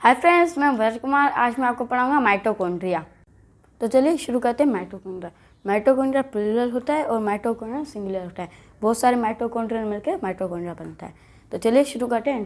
Hi friends, मैं वज्र कुमार। आज मैं आपको पढ़ाऊंगा माइटोकॉन्ड्रिया। तो चलिए शुरू करते हैं। माइटोकॉन्ड्रिया प्लूरल होता है और माइटोकॉन्ड्रिया सिंगुलर होता है। बहुत सारे माइटोकॉन्ड्रिया मिलकर माइटोकॉन्ड्रिया बनता है। तो चलिए शुरू करते हैं।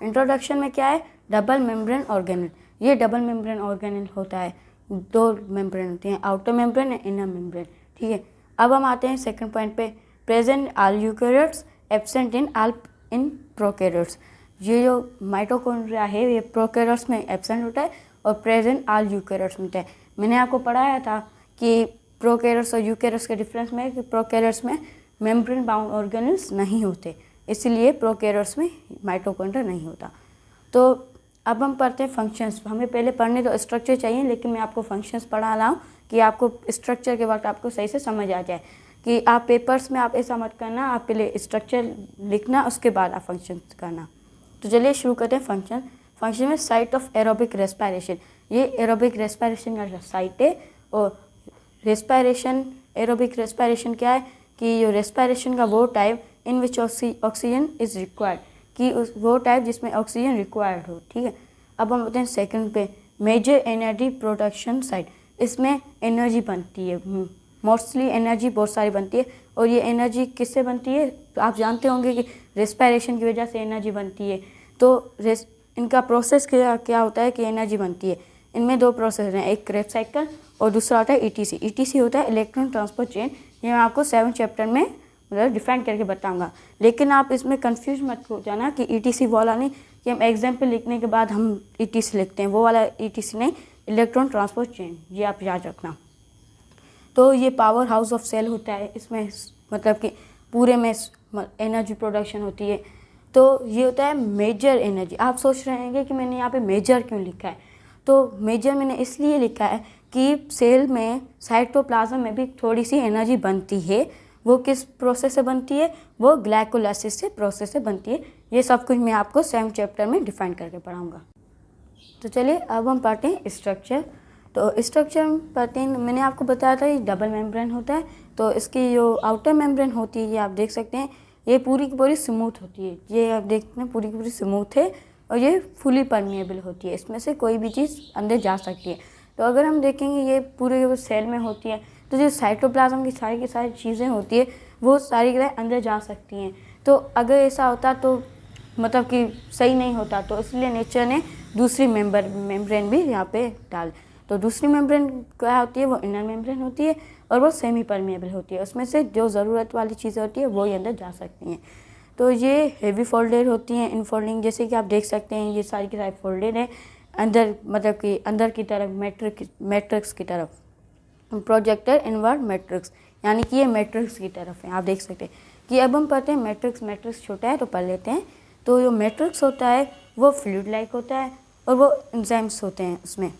इंट्रोडक्शन में क्या है? Double membrane organelle. ये डबल मेम्ब्रेन ऑर्गेनेल होता है। दो मेम्ब्रेन होती हैं, आउटर मेम्ब्रेन और इनर मेम्ब्रेन। ठीक है, अब हम आते हैं सेकंड पॉइंट पे। Present all eukaryotes, absent in prokaryotes. ये जो माइटोकॉन्ड्रिया है ये प्रोकैरियोट्स में एब्सेंट होता है और प्रेजेंट ऑल यूकैरियोट्स में होता है। मैंने आपको पढ़ाया था कि प्रोकैरियोट्स और यूकैरियोट्स के डिफरेंस में कि प्रोकैरियोट्स में मेम्ब्रेन बाउंड ऑर्गेनेल्स नहीं होते, इसलिए प्रोकैरियोट्स में माइटोकॉन्ड्रिया नहीं होता। तो अब हम पढ़ते हैं फंक्शंस। हमें पहले पढ़ने तो स्ट्रक्चर चाहिए, लेकिन मैं आपको फंक्शंस पढ़ा रहा हूँ कि आपको स्ट्रक्चर के वक्त आपको सही से समझ आ जाए। कि आप पेपर्स में आप ऐसा मत करना, आप पहले स्ट्रक्चर लिखना उसके बाद आप फंक्शन करना। तो चलिए शुरू करते हैं फंक्शन में साइट ऑफ एरोबिक रेस्पिरेशन। ये एरोबिक रेस्पिरेशन का साइट है। और रेस्पिरेशन, एरोबिक रेस्पिरेशन क्या है कि जो रेस्पिरेशन का वो type in which oxygen is required, कि उस वो टाइप जिसमें ऑक्सीजन रिक्वायर्ड हो। ठीक है, अब हम बोलते हैं सेकंड पे मेजर एनर्जी प्रोडक्शन साइट। इसमें एनर्जी बनती है, मोस्टली एनर्जी बहुत सारी बनती है। और ये एनर्जी किससे बनती है? तो आप जानते होंगे कि रेस्पिरेशन की वजह से एनर्जी बनती है। तो इनका प्रोसेस क्या होता है कि एनर्जी बनती है। इनमें दो प्रोसेस हैं, एक क्रेब्स साइकिल और दूसरा होता है ईटीसी। ईटीसी होता है इलेक्ट्रॉन ट्रांसपोर्ट चेन। ये मैं आपको 7th चैप्टर में मतलब डिफाइन करके बताऊंगा। लेकिन आप इसमें कंफ्यूज मत हो जाना कि ईटीसी वाला नहीं कि हम एग्जाम्पल लिखने के बाद हम ईटीसी लिखते हैं, वो वाला ईटीसी नहीं, इलेक्ट्रॉन ट्रांसपोर्ट चेन। ये आप याद रखना। तो ये पावर हाउस ऑफ सेल होता है। इसमें मतलब कि पूरे में एनर्जी प्रोडक्शन होती है। तो ये होता है मेजर एनर्जी। आप सोच रहे हैं कि मैंने यहाँ पे मेजर क्यों लिखा है? तो मेजर मैंने इसलिए लिखा है कि सेल में साइटोप्लाज्म में भी थोड़ी सी एनर्जी बनती है। वो किस प्रोसेस से बनती है? वो ग्लाइकोलाइसिस से प्रोसेस से बनती है। ये सब कुछ मैं आपको 7th चैप्टर में डिफाइन करके पढ़ाऊँगा। तो चलिए अब हम पढ़ते हैं स्ट्रक्चर। तो स्ट्रक्चर पढ़ते हैं, मैंने आपको बताया था ये डबल मेम्ब्रेन होता है। तो इसकी जो आउटर मेम्ब्रेन होती है ये आप देख सकते हैं, ये पूरी की पूरी स्मूथ होती है। ये आप देखते हैं पूरी की पूरी स्मूथ है और ये फुली परमिएबल होती है। इसमें से कोई भी चीज़ अंदर जा सकती है। तो अगर हम देखेंगे ये पूरे सेल में होती है, तो जो साइटोप्लाज्म की सारी चीज़ें होती है वो सारी की सारी अंदर जा सकती हैं। तो अगर ऐसा होता तो मतलब कि सही नहीं होता, तो इसलिए नेचर ने दूसरी मेम्ब्रेन भी यहाँ पे डाल। तो दूसरी मेम्ब्रेन क्या होती है? वो इनर मेम्ब्रेन होती है और वो सेमी परमिएबल होती है। उसमें से जो ज़रूरत वाली चीज़ें होती है वो ही अंदर जा सकती हैं। तो ये हेवी फोल्डेड होती हैं, इनफोल्डिंग, जैसे कि आप देख सकते हैं ये सारी की सारी फोल्डेड है अंदर, मतलब कि अंदर की तरफ मैट्रिक्स की तरफ, प्रोजेक्टर इनवर्ड मैट्रिक्स, यानी कि ये मैट्रिक्स की तरफ है। आप देख सकते हैं कि अब हम पढ़ते हैं मैट्रिक्स छोटा है तो पढ़ लेते हैं। तो जो मैट्रिक्स होता है वो फ्लूइड लाइक होता है और वो एंजाइम्स होते हैं उसमें।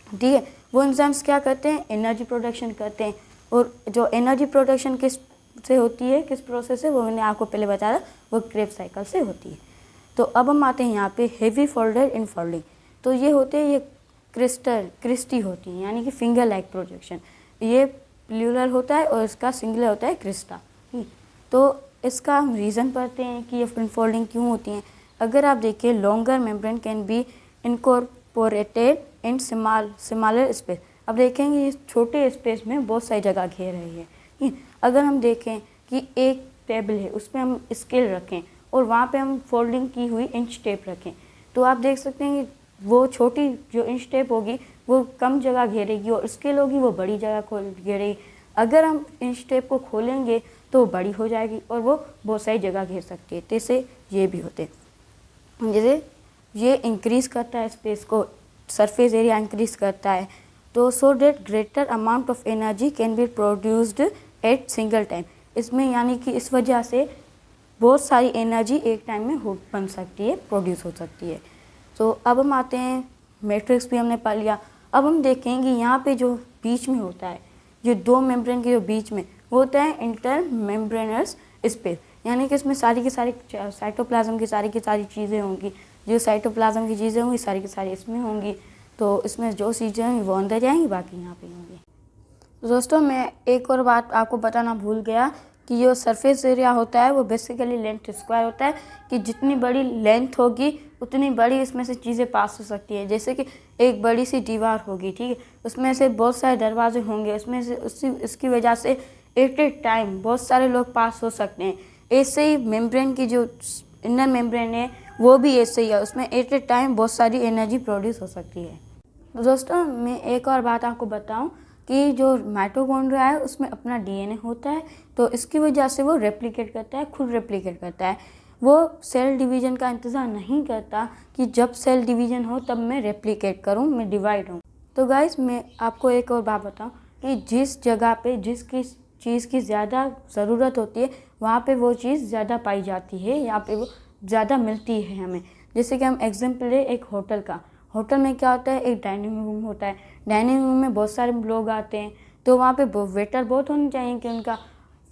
ठीक है, वो एंजाइम्स क्या करते हैं? एनर्जी प्रोडक्शन करते हैं। और जो एनर्जी प्रोडक्शन किस से होती है, किस प्रोसेस से, वो मैंने आपको पहले बताया, वो क्रेब्स साइकिल से होती है। तो अब हम आते हैं यहाँ पे हेवी फोल्डेड इनफोल्डिंग। तो ये होते हैं, ये क्रिस्टी होती है, यानी कि फिंगर लाइक प्रोजेक्शन। ये प्लूरल होता है और इसका सिंगुलर होता है क्रिस्टा। तो इसका हम रीज़न पढ़ते हैं कि ये इनफोल्डिंग क्यों होती हैं। अगर आप देखिए, longer membrane can be incorporated in smaller space. अब देखेंगे ये छोटे स्पेस में बहुत सारी जगह घेर रही है। अगर हम देखें कि एक टेबल है, उसमें हम स्केल रखें और वहाँ पे हम फोल्डिंग की हुई इंच टेप रखें, तो आप देख सकते हैं कि वो छोटी जो इंच टेप होगी वो कम जगह घेरेगी और स्केल होगी वो बड़ी जगह घेरेगी। अगर हम इंच टेप को खोलेंगे तो बड़ी हो जाएगी और वो बहुत सारी जगह घेर सकती है। जैसे ये भी होते हैं, जैसे ये इंक्रीज़ करता है स्पेस को, सरफेस एरिया इंक्रीज़ करता है। तो so that greater amount of energy can be produced at single time. इसमें यानी कि इस वजह से बहुत सारी एनर्जी एक टाइम में बन सकती है, प्रोड्यूस हो सकती है। तो अब हम आते हैं, मैट्रिक्स भी हमने पढ़ लिया। अब हम देखेंगे यहाँ पे जो बीच में होता है, ये दो मेम्ब्रेन के जो बीच में वो होता है इंटर मेम्ब्रेनस स्पेस, यानी कि इसमें सारी की सारी साइटोप्लाज्म की सारी चीज़ें होंगी। जो साइटोप्लाज्म की चीज़ें होंगी सारी की सारी इसमें होंगी। तो इसमें जो चीज़ें होंगी वो अंदर जाएंगी, बाकी यहाँ पे होंगी। तो दोस्तों, मैं एक और बात आपको बताना भूल गया कि जो सरफेस एरिया होता है वो बेसिकली लेंथ स्क्वायर होता है, कि जितनी बड़ी लेंथ होगी उतनी बड़ी इसमें से चीज़ें पास हो सकती है। जैसे कि एक बड़ी सी दीवार होगी, ठीक है, उसमें से बहुत सारे दरवाजे होंगे, उसमें से इसकी वजह से एट ए टाइम बहुत सारे लोग पास हो सकते हैं। ऐसे ही मेम्ब्रेन की जो इनर मेम्ब्रेन है वो भी ऐसे ही है, उसमें एट ए टाइम बहुत सारी एनर्जी प्रोड्यूस हो सकती है। तो दोस्तों मैं एक और बात आपको बताऊं कि जो माइटोकॉन्ड्रिया है उसमें अपना डीएनए होता है, तो इसकी वजह से वो रेप्लिकेट करता है, खुद रेप्लिकेट करता है। वो सेल डिवीज़न का इंतज़ार नहीं करता कि जब सेल डिवीज़न हो तब मैं रेप्लिकेट करूं, मैं डिवाइड हूं। तो गाइस मैं आपको एक और बात बताऊं कि जिस जगह पे जिसकी चीज़ की ज़्यादा ज़रूरत होती है वहाँ पे वो चीज़ ज़्यादा पाई जाती है, यहाँ पे वो ज़्यादा मिलती है हमें। जैसे कि हम एग्जाम्पल ले एक होटल का। होटल में क्या होता है, एक डाइनिंग रूम होता है, डाइनिंग रूम में बहुत सारे लोग आते हैं, तो वहाँ पे वेटर बहुत होने चाहिए कि उनका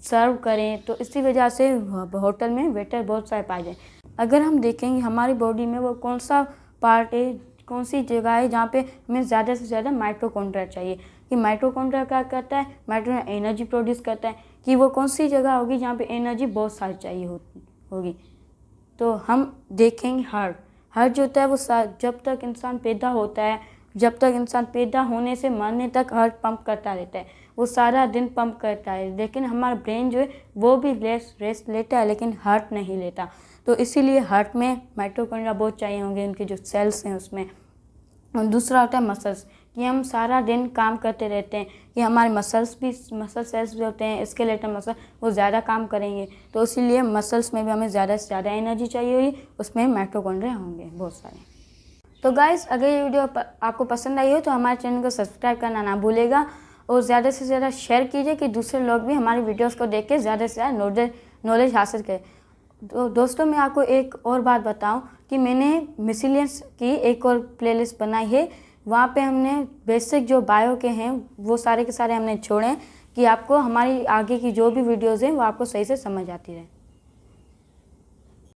सर्व करें, तो इसी वजह से होटल में वेटर बहुत सारे पाए जाए। अगर हम देखेंगे हमारी बॉडी में वो कौन सा पार्ट है, कौन सी जगह है जहाँ पे हमें ज़्यादा से ज़्यादा माइटोकॉन्ड्रिया चाहिए, कि माइटोकॉन्ड्रिया क्या करता है, माइटोकॉन्ड्रिया एनर्जी प्रोड्यूस करता है, कि वो कौन सी जगह होगी जहाँ पे एनर्जी बहुत सारी चाहिए होगी। तो हम देखेंगे हार्ट जो होता है वो जब तक इंसान पैदा होता है, जब तक इंसान पैदा होने से मरने तक हार्ट पंप करता रहता है, वो सारा दिन पंप करता है। लेकिन हमारा ब्रेन जो है वो भी रेस्ट लेता है, लेकिन हार्ट नहीं लेता। तो इसीलिए हार्ट में माइटोकॉन्ड्रिया बहुत चाहिए होंगे, उनके जो सेल्स हैं उसमें। और दूसरा होता है मसल्स, कि हम सारा दिन काम करते रहते हैं, कि हमारे मसल सेल्स भी होते हैं, स्केलेटल मसल, वो ज़्यादा काम करेंगे, तो इसीलिए मसल्स में भी हमें ज़्यादा से ज़्यादा एनर्जी चाहिए होगी, उसमें माइटोकॉन्ड्रिया होंगे बहुत सारे। तो गाइस अगर ये वीडियो आपको पसंद आई हो तो हमारे चैनल को सब्सक्राइब करना ना भूलेगा, और ज़्यादा से ज़्यादा शेयर कीजिए कि दूसरे लोग भी हमारी वीडियोज़ को देख के ज़्यादा से ज़्यादा नॉलेज हासिल करें। तो दोस्तों मैं आपको एक और बात बताऊं कि मैंने मिसलेनियस की एक और प्लेलिस्ट बनाई है, वहाँ पे हमने बेसिक जो बायो के हैं वो सारे के सारे हमने छोड़े हैं, कि आपको हमारी आगे की जो भी वीडियोज़ हैं वो आपको सही से समझ आती रहे।